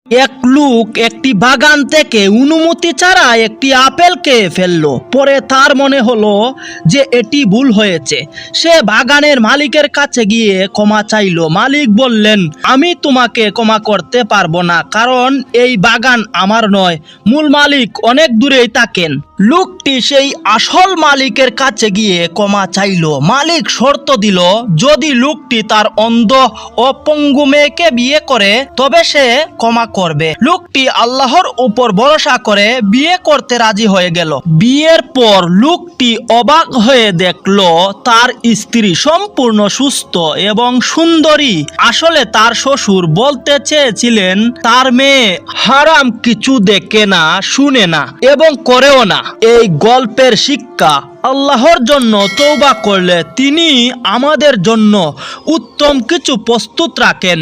এক লোক একটি বাগান থেকে অনুমতি ছাড়া একটি আপেল খেয়ে ফেললো। পরে তার মনে হলো যে এটি ভুল হয়েছে। সে বাগানের মালিকের কাছে গিয়ে ক্ষমা চাইলো। মালিক বললেন, আমি তোমাকে ক্ষমা করতে পারবো না, কারণ এই বাগান আমার নয়, মূল মালিক অনেক দূরেই থাকেন। লোকটি সেই আসল মালিকের কাছে গিয়ে ক্ষমা চাইলো। মালিক শর্ত দিল, যদি লোকটি তার অন্ধ ও পঙ্গু মেয়েকে বিয়ে করে তবে সে ক্ষমা করবে। লোকটি আল্লাহর উপর ভরসা করে বিয়ে করতে রাজি হয়ে গেল। বিয়ের পর লোকটি অবাক হয়ে দেখলো তার স্ত্রী সম্পূর্ণ সুস্থ এবং সুন্দরী। আসলে তার শ্বশুর বলতে চেয়েছিলেন তার মেয়ে হারাম কিছু দেখে না, শুনে না এবং করেও না। এই গল্পের শিক্ষা, আল্লাহর জন্য তওবা করলে তিনি আমাদের জন্য উত্তম কিছু প্রস্তুত রাখেন।